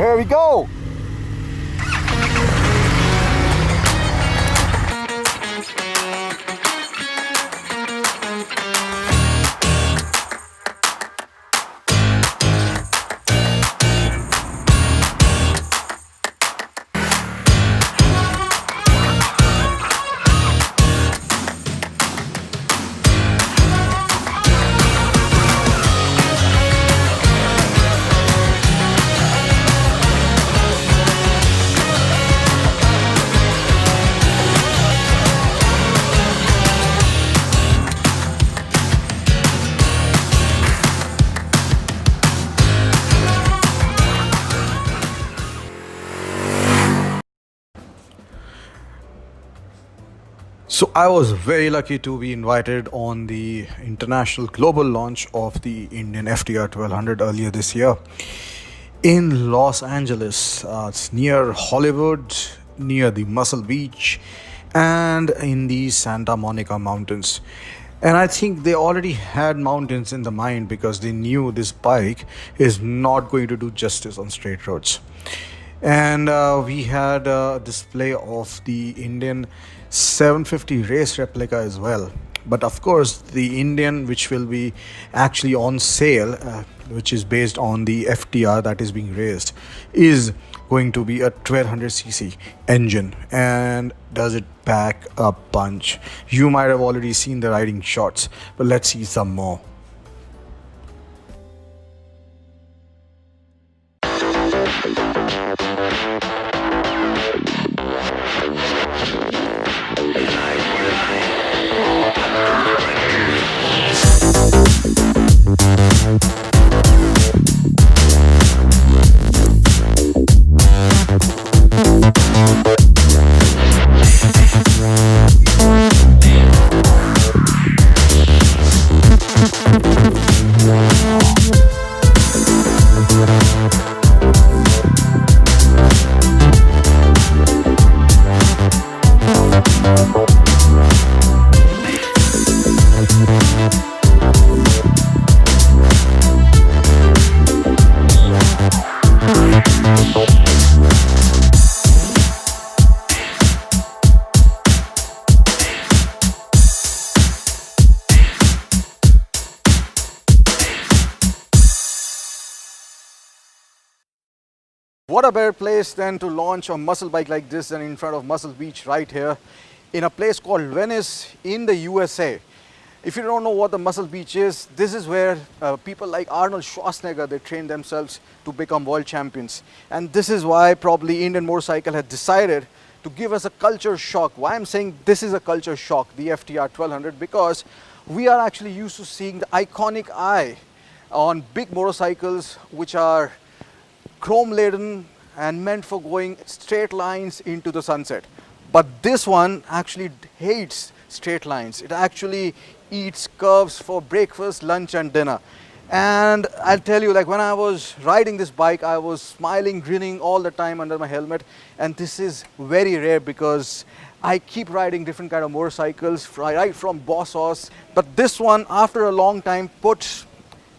Here we go. So I was very lucky to be invited on the international global launch of the Indian FTR 1200 earlier this year in Los Angeles. It's near Hollywood, near the Muscle Beach, and in the Santa Monica Mountains. And I think they already had mountains in the mind because they knew this bike is not going to do justice on straight roads. And we had a display of the Indian 750 race replica as well. But of course, the Indian, which will be actually on sale, which is based on the FTR that is being raised, is going to be a 1200cc engine. And does it pack a punch? You might have already seen the riding shots, but let's see some more. What a better place than to launch a muscle bike like this than in front of Muscle Beach right here in a place called Venice in the USA. If you don't know what the Muscle Beach is, this is where people like Arnold Schwarzenegger, they train themselves to become world champions. And this is why probably Indian Motorcycle has decided to give us a culture shock. Why I'm saying this is a culture shock, the FTR 1200, because we are actually used to seeing the iconic eye on big motorcycles which are chrome laden and meant for going straight lines into the sunset. But this one actually hates straight lines. It actually eats curves for breakfast, lunch and dinner. And I'll tell you, like when I was riding this bike, I was smiling, grinning all the time under my helmet. And this is very rare because I keep riding different kind of motorcycles, right from Boss Horse. But this one, after a long time, put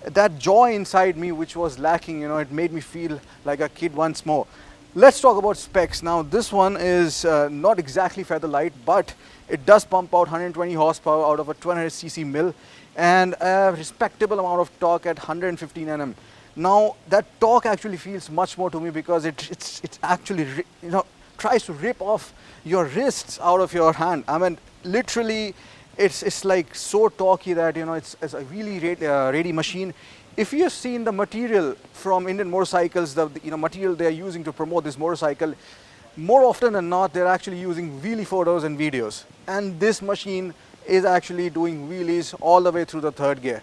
that joy inside me which was lacking. It made me feel like a kid once more. Let's talk about specs. Now this one is not exactly feather light, but it does pump out 120 horsepower out of a 200cc mill and a respectable amount of torque at 115 Nm. Now that torque actually feels much more to me because it's actually tries to rip off your wrists out of your hand. I mean literally it's like so torquey that it's a really ready machine. If you've seen the material from Indian motorcycles, the material they are using to promote this motorcycle, more often than not they're actually using wheelie photos and videos, and this machine is actually doing wheelies all the way through the third gear.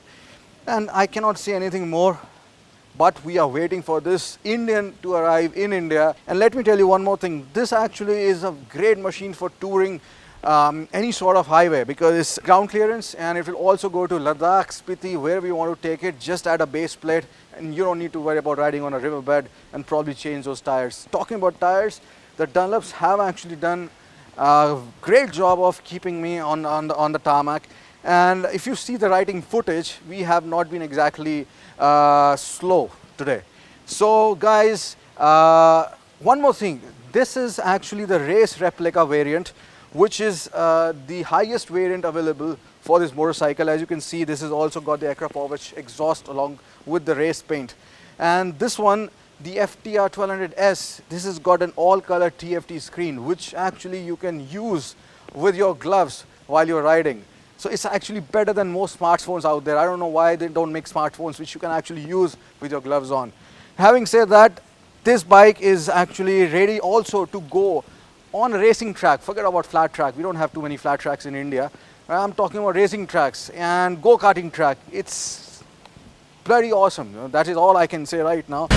And I cannot say anything more, but we are waiting for this Indian to arrive in India. And let me tell you one more thing, this actually is a great machine for touring any sort of highway because it's ground clearance, and it will also go to Ladakh, Spiti, wherever you want to take it. Just add a base plate and you don't need to worry about riding on a riverbed and probably change those tires. Talking about tires, the Dunlops have actually done a great job of keeping me on the tarmac. And if you see the riding footage, we have not been exactly slow today. So guys, One more thing, this is actually the race replica variant, which is the highest variant available for this motorcycle. As you can see, this has also got the Acropovic exhaust along with the race paint. And this one, the FTR 1200S, this has got an all-color TFT screen, which actually you can use with your gloves while you're riding. So it's actually better than most smartphones out there. I don't know why they don't make smartphones which you can actually use with your gloves on. Having said that, this bike is actually ready also to go on a racing track. Forget about flat track. We don't have too many flat tracks in India. I'm talking about racing tracks and go-karting track. It's bloody awesome. That is all I can say right now.